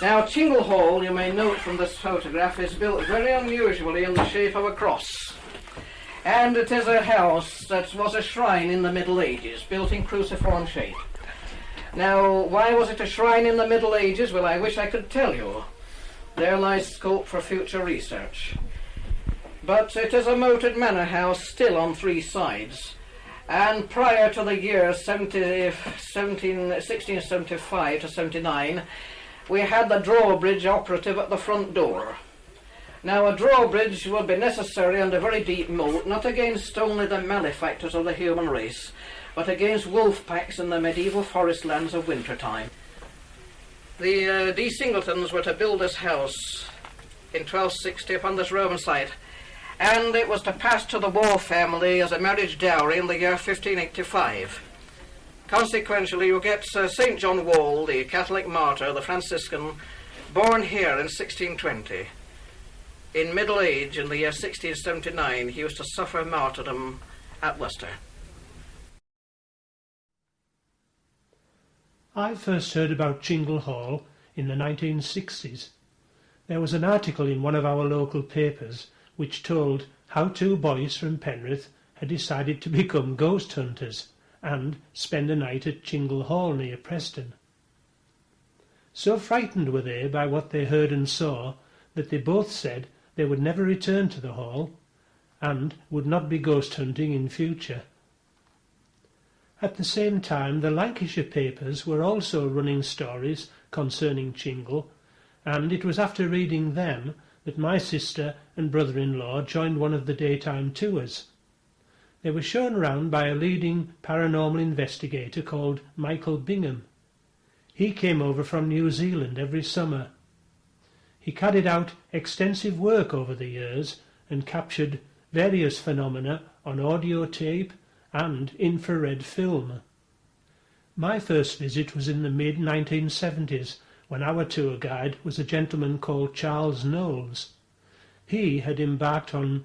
Now, Chingle Hall, you may note from this photograph, is built very unusually in the shape of a cross. And it is a house that was a shrine in the Middle Ages, built in cruciform shape. Now, why was it a shrine in the Middle Ages? Well, I wish I could tell you. There lies scope for future research. But it is a moated manor house still on three sides. And prior to the year 1675 to 79, we had the drawbridge operative at the front door. Now, a drawbridge would be necessary under very deep moat, not against only the malefactors of the human race, but against wolf packs in the medieval forest lands of winter time. The D. Singletons were to build this house in 1260 upon this Roman site, and it was to pass to the Wall family as a marriage dowry in the year 1585. Consequently, you get St. John Wall, the Catholic martyr, the Franciscan, born here in 1620. In middle age, in the year 1679, he was to suffer martyrdom at Worcester. I first heard about Chingle Hall in the 1960s. There was an article in one of our local papers which told how two boys from Penrith had decided to become ghost hunters and spend a night at Chingle Hall near Preston. So frightened were they by what they heard and saw that they both said they would never return to the hall and would not be ghost hunting in future. At the same time, the Lancashire papers were also running stories concerning Chingle, and it was after reading them that my sister and brother-in-law joined one of the daytime tours. They were shown round by a leading paranormal investigator called Michael Bingham. He came over from New Zealand every summer. He carried out extensive work over the years and captured various phenomena on audio tape and infrared film. My first visit was in the mid-1970s, when our tour guide was a gentleman called Charles Knowles. He had embarked on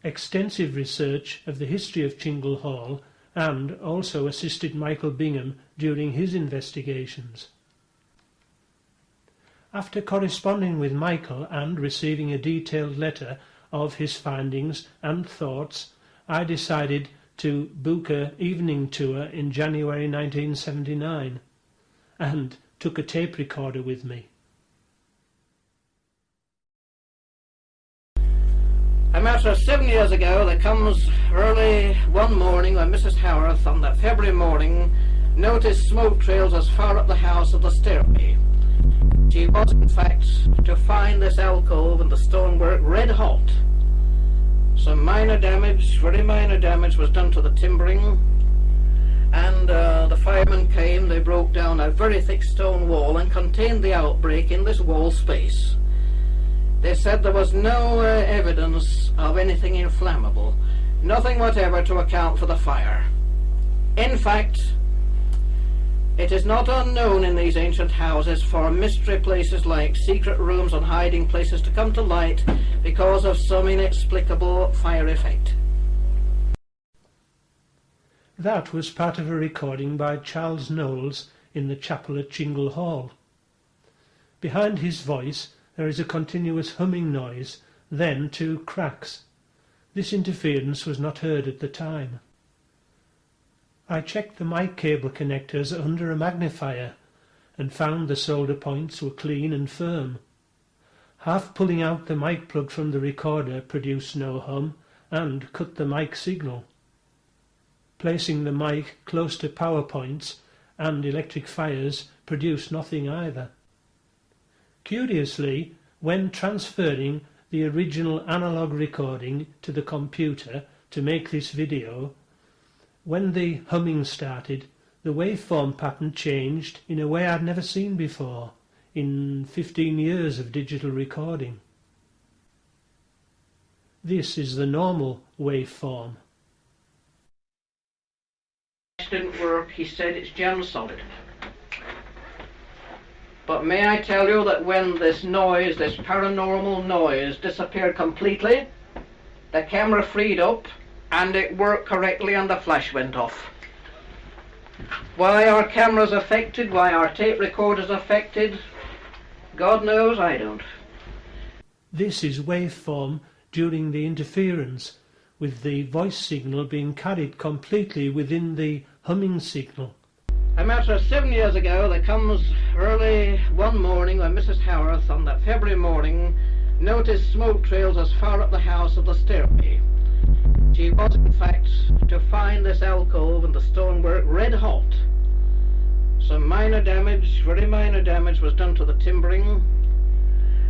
extensive research of the history of Chingle Hall and also assisted Michael Bingham during his investigations. After corresponding with Michael and receiving a detailed letter of his findings and thoughts, I decided to book an evening tour in January 1979 and took a tape recorder with me. A matter of 7 years ago, there comes early one morning when Mrs. Howarth, on that February morning, noticed smoke trails as far up the house as the stairway. She was, in fact, to find this alcove and the stonework red hot. Some minor damage, very minor damage, was done to the timbering, and the firemen came. They broke down a very thick stone wall and contained the outbreak in this wall space. They said there was no evidence of anything inflammable, nothing whatever to account for the fire. In fact, it is not unknown in these ancient houses for mystery places like secret rooms and hiding places to come to light because of some inexplicable fire effect. That was part of a recording by Charles Knowles in the chapel at Chingle Hall. Behind his voice there is a continuous humming noise, then two cracks. This interference was not heard at the time. I checked the mic cable connectors under a magnifier and found the solder points were clean and firm. Half pulling out the mic plug from the recorder produced no hum and cut the mic signal. Placing the mic close to power points and electric fires produced nothing either. Curiously, when transferring the original analog recording to the computer to make this video, when the humming started, the waveform pattern changed in a way I'd never seen before in 15 years of digital recording. This is the normal waveform. Didn't work. He said it's gem solid. But may I tell you that when this noise, this paranormal noise, disappeared completely, the camera freed up and it worked correctly and the flash went off. Why our cameras affected, why our tape recorders affected, God knows I don't. This is waveform during the interference, with the voice signal being carried completely within the humming signal. A matter of 7 years ago, there comes early one morning when Mrs. Howarth, on that February morning, noticed smoke trails as far up the house as the stairway. She was, in fact, to find this alcove and the stonework red hot. Some minor damage, very minor damage, was done to the timbering,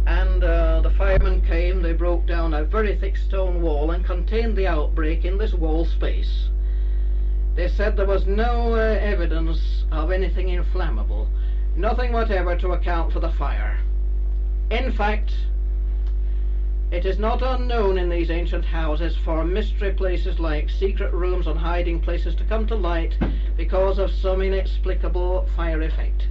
and the firemen came. They broke down a very thick stone wall and contained the outbreak in this wall space. They said there was no evidence of anything inflammable, nothing whatever to account for the fire. In fact, it is not unknown in these ancient houses for mystery places like secret rooms and hiding places to come to light because of some inexplicable fire effect.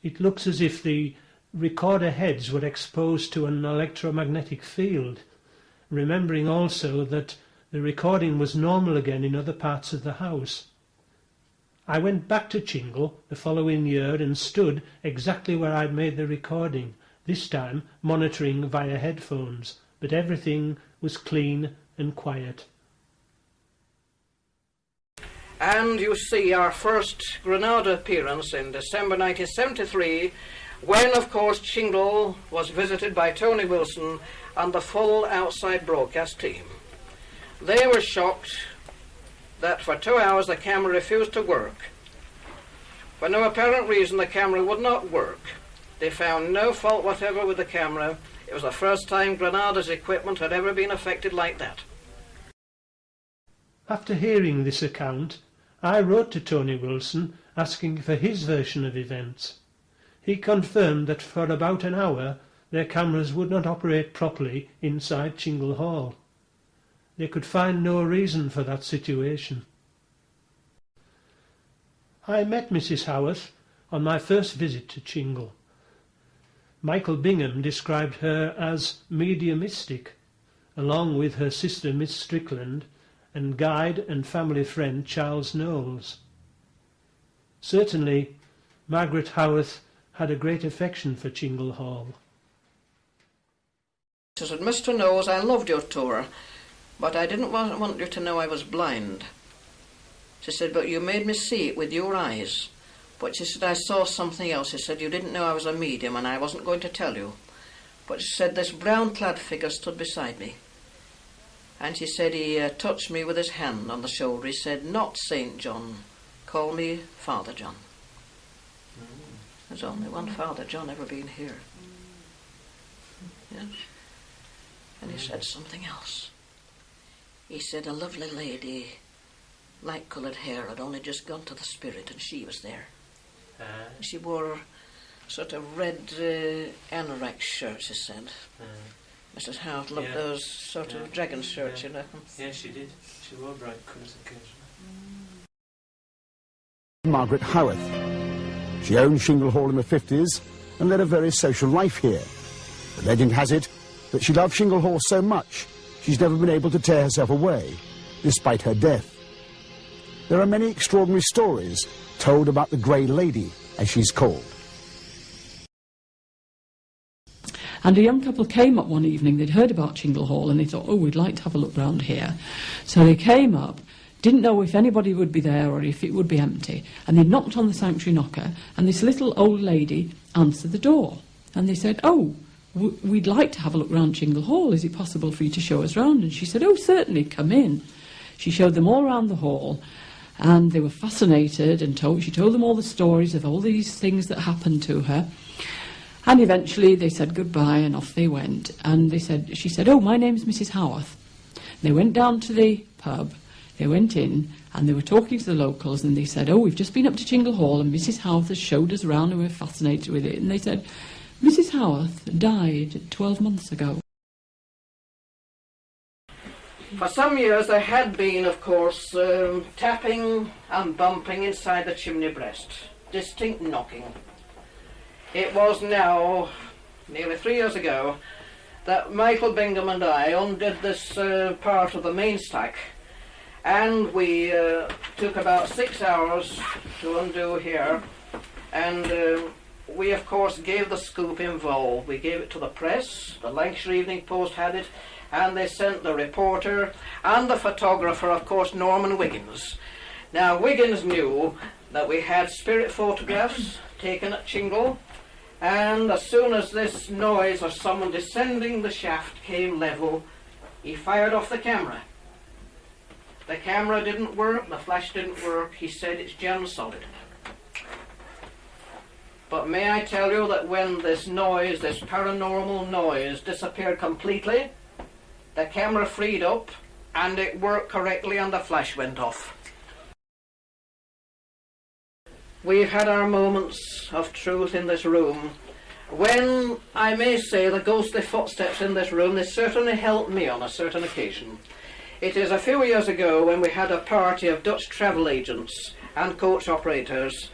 It looks as if the recorder heads were exposed to an electromagnetic field, remembering also that the recording was normal again in other parts of the house. I went back to Chingle the following year and stood exactly where I'd made the recording, this time monitoring via headphones, but everything was clean and quiet. And you see our first Granada appearance in December 1973, when, of course, Chingle was visited by Tony Wilson and the full outside broadcast team. They were shocked that for 2 hours the camera refused to work. For no apparent reason, the camera would not work. They found no fault whatever with the camera. It was the first time Granada's equipment had ever been affected like that. After hearing this account, I wrote to Tony Wilson asking for his version of events. He confirmed that for about an hour their cameras would not operate properly inside Chingle Hall. They could find no reason for that situation. I met Mrs. Howarth on my first visit to Chingle. Michael Bingham described her as mediumistic, along with her sister Miss Strickland and guide and family friend Charles Knowles. Certainly, Margaret Howarth had a great affection for Chingle Hall. She said, "Mr. Knowles, I loved your tour, but I didn't want you to know I was blind." She said, "But you made me see it with your eyes." But she said, "I saw something else." She said, "You didn't know I was a medium and I wasn't going to tell you." But she said, "This brown-clad figure stood beside me." And she said, he touched me with his hand on the shoulder. He said, "Not St. John, call me Father John." There's only one Father John ever been here. Yes. And he said something else. He said a lovely lady, light-coloured hair, had only just gone to the spirit, and she was there. She wore sort of red anorak shirts, he said. Mrs. Howarth loved those sort of dragon shirts, you know. Yes, she did. She wore bright colours occasionally. Margaret Howarth. She owned Chingle Hall in the 50s and led a very social life here. The legend has it that she loved Chingle Hall so much she's never been able to tear herself away, despite her death. There are many extraordinary stories told about the Grey Lady, as she's called. And a young couple came up one evening. They'd heard about Chingle Hall and they thought, "Oh, we'd like to have a look round here." So they came up, didn't know if anybody would be there or if it would be empty, and they knocked on the sanctuary knocker, and this little old lady answered the door. And they said, "Oh, we'd like to have a look round Chingle Hall. Is it possible for you to show us round?" And she said, "Oh, certainly, come in." She showed them all round the hall, and they were fascinated, and she told them all the stories of all these things that happened to her. And eventually they said goodbye and off they went. And she said, "Oh, my name's Mrs. Howarth." They went down to the pub, they went in, and they were talking to the locals, and they said, "Oh, we've just been up to Chingle Hall, and Mrs. Howarth has showed us round, and we're fascinated with it." And they said, "Mrs. Howarth died 12 months ago." For some years there had been, of course, tapping and bumping inside the chimney breast, distinct knocking. It was now, nearly 3 years ago, that Michael Bingham and I undid this part of the main stack, and we took about 6 hours to undo here, and we of course gave the scoop involved. We gave it to the press, the Lancashire Evening Post had it, and they sent the reporter and the photographer, of course, Norman Wiggins. Now, Wiggins knew that we had spirit photographs taken at Chingle, and as soon as this noise of someone descending the shaft came level, he fired off the camera. The camera didn't work, the flash didn't work. He said it's gem solid. But may I tell you that when this noise, this paranormal noise, disappeared completely, the camera freed up and it worked correctly and the flash went off. We've had our moments of truth in this room. When, I may say, the ghostly footsteps in this room, they certainly helped me on a certain occasion. It is a few years ago when we had a party of Dutch travel agents and coach operators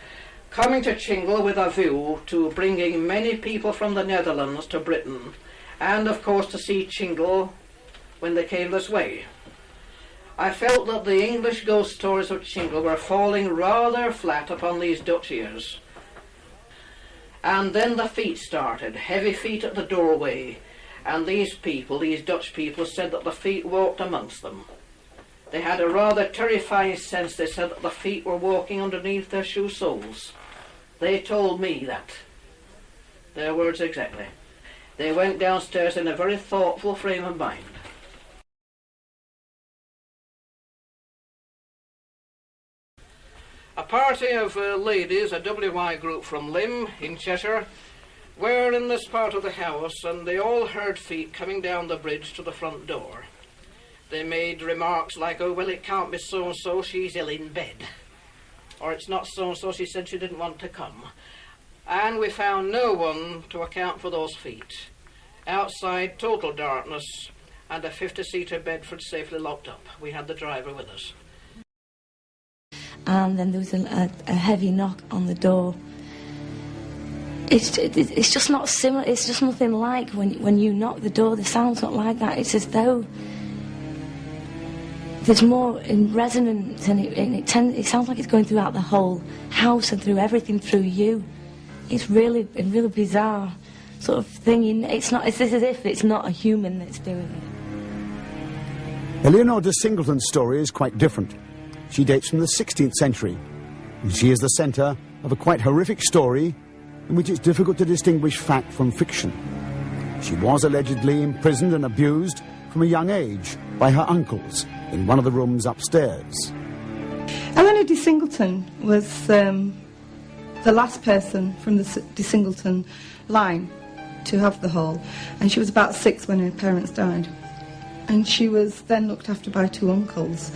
coming to Chingle with a view to bringing many people from the Netherlands to Britain, and of course to see Chingle when they came this way. I felt that the English ghost stories of Chingle were falling rather flat upon these Dutch ears. And then the feet started, heavy feet at the doorway, and these people, these Dutch people, said that the feet walked amongst them. They had a rather terrifying sense. They said that the feet were walking underneath their shoe soles. They told me that. Their words exactly. They went downstairs in a very thoughtful frame of mind. A party of ladies, a WY group from Lymm in Cheshire, were in this part of the house, and they all heard feet coming down the bridge to the front door. They made remarks like, oh, well, it can't be so-and-so, she's ill in bed. Or it's not so-and-so, she said she didn't want to come. And we found no one to account for those feet. Outside, total darkness, and a 50-seater Bedford safely locked up. We had the driver with us. And then there was a heavy knock on the door. It's just not similar. It's just nothing like when you knock the door. The sound's not like that. It's as though there's more in resonance, and it sounds like it's going throughout the whole house and through everything, through you. It's really a really bizarre sort of thing. It's as if it's not a human that's doing it. Eleanor de Singleton's story is quite different. She dates from the 16th century, and she is the centre of a quite horrific story in which it's difficult to distinguish fact from fiction. She was allegedly imprisoned and abused from a young age by her uncles in one of the rooms upstairs. Eleanor de Singleton was the last person from the de Singleton line to have the hall, and she was about 6 when her parents died. And she was then looked after by 2 uncles.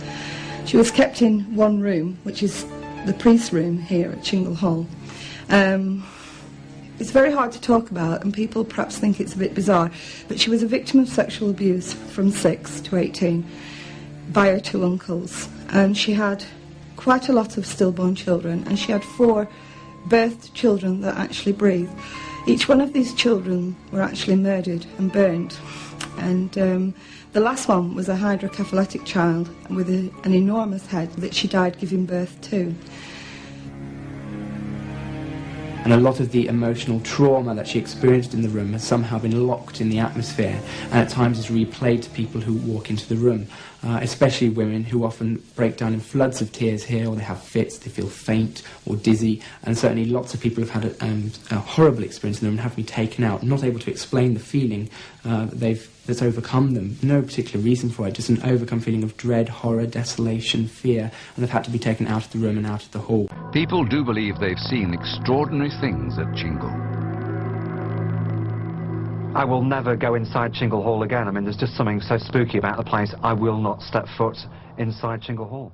She was kept in one room, which is the priest's room here at Chingle Hall. It's very hard to talk about, and people perhaps think it's a bit bizarre, but she was a victim of sexual abuse from 6 to 18 by her 2 uncles. And she had quite a lot of stillborn children, and she had 4 birthed children that actually breathed. Each one of these children were actually murdered and burned. And the last one was a hydrocephalic child with an enormous head that she died giving birth to. And a lot of the emotional trauma that she experienced in the room has somehow been locked in the atmosphere, and at times is replayed to people who walk into the room, especially women who often break down in floods of tears here, or they have fits, they feel faint or dizzy, and certainly lots of people have had a horrible experience in the room and have been taken out, not able to explain the feeling that's overcome them. No particular reason for it, just an overcome feeling of dread, horror, desolation, fear, and they've had to be taken out of the room and out of the hall. People do believe they've seen extraordinary things at Chingle. I will never go inside Chingle Hall again. I mean, there's just something so spooky about the place. I will not step foot inside Chingle Hall.